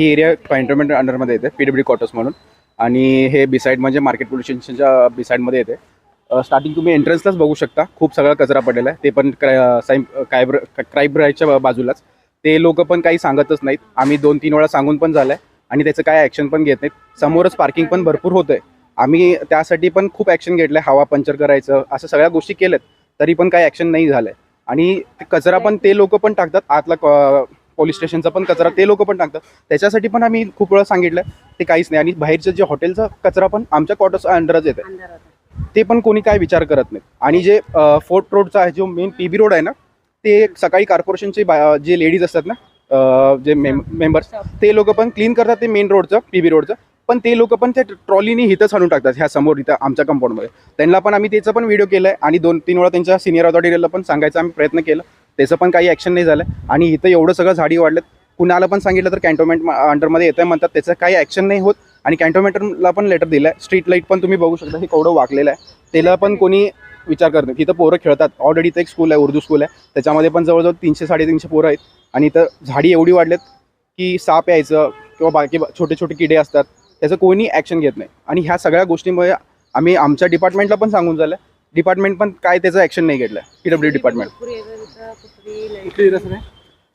ही area cantonment अंडरमध्ये येते, PW quarters म्हणून. आणि हे बिसाईड म्हणजे मार्केट पोलीस स्टेशनच्या बिसाईडमध्ये येते. स्टार्टिंग तुम्ही एंट्रन्सलाच बघू शकता, खूप सगळा कचरा पडलेला आहे. ते पण क्राईब ब्राईच्या बाजूलाच. ते लोक पण काही सांगतच नाहीत. आम्ही 2-3 वेळा सांगून पण झालं आहे आणि त्याचं काय ॲक्शन पण घेत नाहीत. समोरच पार्किंग पण भरपूर होतं आहे. आम्ही त्यासाठी पण खूप ॲक्शन घेतलं आहे, हवा पंचर करायचं असं सगळ्या गोष्टी केल्यात, तरी पण काही ॲक्शन नाही झालं आहे. आणि ते कचरा पण ते लोक पण टाकतात, आतला पोलीस स्टेशनचा पण कचरा ते लोक पण टाकतात. त्याच्यासाठी पण आम्ही खूप वेळा सांगितलं, ते काहीच नाही. आणि बाहेरचं जे हॉटेलचा कचरा पण आमच्या क्वार्टर्स अंडरच येते, ते पण कोणी काय विचार करत नाही. आणि जे फोर्ट रोडचा आहे, जो मेन पीबी रोड आहे ना, ते सकाळी कॉर्पोरेशनचे जे लेडीज असतात ना, जे मेंबर्स, ते लोक पण क्लीन करतात ते मेन रोडचं, पीबी रोडचं. पण ते लोक पण त्या ट्रॉलीनी इथंच आणून टाकतात, ह्या समोर इथं आमच्या कंपाऊंडमध्ये. त्यांना पण आम्ही त्याचं पण व्हिडिओ केलं आहे आणि 2-3 वेळा त्यांच्या सिनियर अथॉरिटीला पण सांगायचा आम्ही प्रयत्न केला. त्याचं पण काही ॲक्शन नाही झालं. आणि इथं एवढं सगळं झाडी वाढलेत, कुणाला पण सांगितलं तर कॅन्टोन्मेंट अंडरमध्ये येतं म्हणतात, त्याचं काही ॲक्शन नाही होत. आणि कॅन्टोन्मेंटला पण लेटर दिलं आहे. स्ट्रीट लाईट पण तुम्ही बघू शकता, हे केवढं वाकलेलं आहे, त्याला पण कोणी विचार करत नाही. तिथं पोरं खेळतात. ऑलरेडी इथं एक स्कूल आहे, उर्दू स्कूल आहे, त्याच्यामध्ये पण जवळजवळ 300-350 पोरं आहेत. आणि इथं झाडी एवढी वाढलेत की साप यायचं किंवा बाकी छोटे छोटे किडे असतात, त्याचं कोणी ॲक्शन घेत नाही. आणि ह्या सगळ्या गोष्टींमुळे आम्ही आमच्या डिपार्टमेंटला पण सांगून झालं, डिपार्टमेंट पण काय त्याचं ॲक्शन नाही घेतलं आहे. PW department.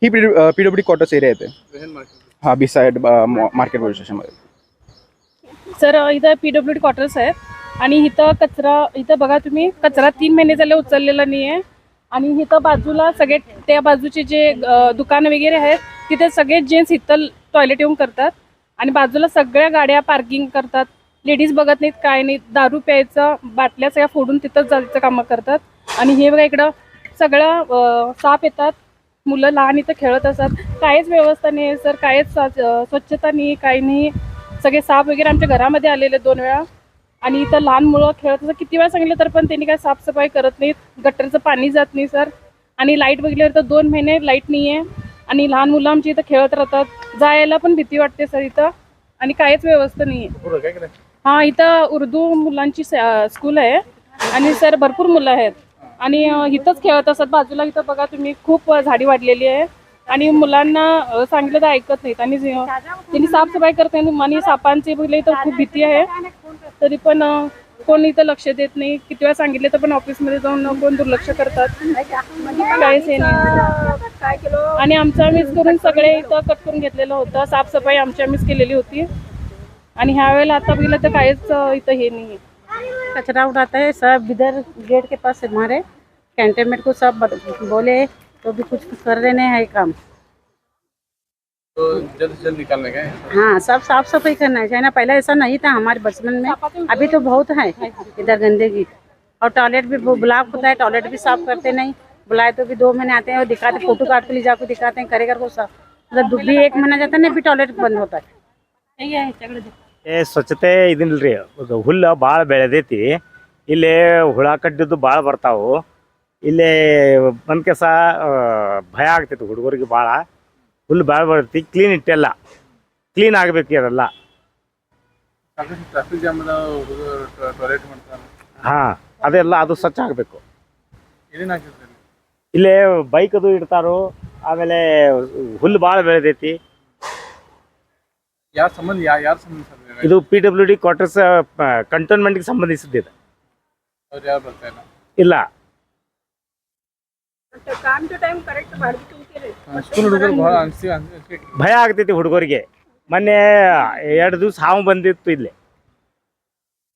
ही पीडब्ल्यू क्वार्टर्स एरिया येते, हा बिसाईड मार्केट पोलीस स्टेशनमध्ये. सर इथं पीडब्ल्यूडी क्वार्टर्स आहेत आणि इथं कचरा, इथं बघा तुम्ही, कचरा 3 महिने झाले उचललेला नाही आहे. आणि इथं बाजूला सगळे त्या बाजूचे जे दुकानं वगैरे आहेत, तिथे सगळे जेंट्स इथं टॉयलेट येऊन करतात. आणि बाजूला सगळ्या गाड्या पार्किंग करतात. लेडीज बघत नाहीत, काय नाही, दारू प्यायचं, बाटल्या सगळ्या फोडून तिथंच जायचं कामं करतात. आणि हे बघा इकडं सगळं साप येतात, मुलं लहान इथं खेळत असतात. काहीच व्यवस्था नाही आहे सर, काहीच स्वच्छता नाही, काही नाही. सगळे साप वगैरे आमच्या घरामध्ये आलेले 2 वेळा. आणि इथं लहान मुलं खेळत असं किती वेळा सांगितलं तर पण त्यांनी काय साफसफाई करत नाहीत. गटरचं पाणी जात नाही सर. आणि लाईट बघितल्यावर तर 2 महिने लाईट नाही आहे. आणि लहान मुलं आमची इथं खेळत राहतात, जायला पण भीती वाटते सर इथं. आणि काहीच व्यवस्था नाही आहे. हां, इथं उर्दू मुलांची स्कूल आहे आणि सर भरपूर मुलं आहेत. आणि इथंच खेळत असतात. बाजूला इथं बघा तुम्ही, खूप झाडी वाढलेली आहे. आणि मुलांना सांगितलं तर ऐकत नाहीत. आणि त्यांनी साफसफाई करत नाही. आणि सापांची बघितले तर खूप भीती आहे, तरी पण कोण इथं लक्ष देत नाही. किती वेळा सांगितले तर पण ऑफिसमध्ये जाऊन कोण दुर्लक्ष करतात, काहीच हे नाही. आणि आमचं आम्हीच करून सगळे इथं कट करून घेतलेलं होतं, साफसफाई आमची आम्हीच केलेली होती. आणि ह्या वेळेला आता बघितलं तर काहीच इथं हे नाही आहे. कचरा उड़ाता है सब इधर गेट के पास हमारे कैंटोनमेंट को सब बोले तो भी कुछ कर रहे नहीं है काम। तो जल्द से जल्द निकालने का है। हाँ, सब साफ सफाई करना चाहिए ना, पहले ऐसा नहीं था हमारे बचपन में, अभी तो बहुत है इधर गंदगी। और टॉयलेट भी ब्लॉक होता है, टॉयलेट भी साफ करते नहीं, बुलाए तो भी 2 महीने आते हैं और दिखाते, फोटो काट के ले जाकर दिखाते हैं, करेगा को साफ, मतलब भी 1 महीना जाता है ना, भी टॉयलेट बंद होता है। ಸ್ವಚ್ಛತೆ ಇದಿಲ್ರಿ, ಹುಲ್ಲು ಭಾಳ ಬೆಳೆದೈತಿ. ಇಲ್ಲಿ ಹುಳ ಕಡ್ಡಿದ್ದು ಭಾಳ ಬರ್ತಾವು. ಇಲ್ಲಿ ಬಂದ ಕೆಸ ಭಯ ಆಗ್ತೈತಿ ಹುಡುಗರಿಗೆ ಭಾಳ. ಹುಲ್ಲು ಭಾಳ ಬರ್ತೈತಿ, ಕ್ಲೀನ್ ಇಟ್ಟಿಲ್ಲ, ಕ್ಲೀನ್ ಆಗಬೇಕು ಇದೆಲ್ಲ. ಟ್ರಾಫಿಕ್ ಜಾಮ್ ಟಾಯ್ಲೆಟ್ ಮಾಡ್ತಾರೆ. ಹಾಂ, ಅದೆಲ್ಲ ಅದು ಸ್ವಚ್ಛ ಆಗಬೇಕು. ಏನೇನು ಹಾಕಿರ್ತಾರೆ ಇಲ್ಲೇ ಬೈಕ್ ಅದು ಇಡ್ತಾರೋ. ಆಮೇಲೆ ಹುಲ್ಲು ಭಾಳ ಬೆಳೆದೈತಿ. ಯಾರ ಸಂಬಂಧ ಯಾರು ಸಂಬಂಧ ಸರ್ ಇದು PWD ಕ್ವಾರ್ಟರ್ಸ್ ಕಂಟೋನ್ಮೆಂಟ್ಗೆ ಸಂಬಂಧಿಸಿದ್ದಿದೆ. ಅವ್ರು ಯಾರು ಬರ್ತಾ ಇಲ್ಲ ಇಲ್ಲ, ಸ್ಕೂಲ್ ಹುಡುಗರು ಭಾಳ ಅನಿಸಿ ಭಯ ಆಗ್ತೈತಿ ಹುಡುಗರಿಗೆ. ಮೊನ್ನೆ 2 ದಿವಸ ಹಾವು ಬಂದಿತ್ತು ಇಲ್ಲಿ,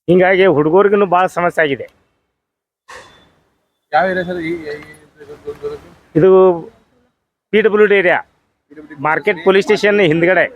ಹಿಂಗಾಗಿ ಹುಡುಗರಿಗೂ ಭಾಳ ಸಮಸ್ಯೆ ಆಗಿದೆ. ಯಾವ ಏರಿಯಾ ಸರ್ ಇದು PWD area, market police station ಹಿಂದ್ಗಡೆ.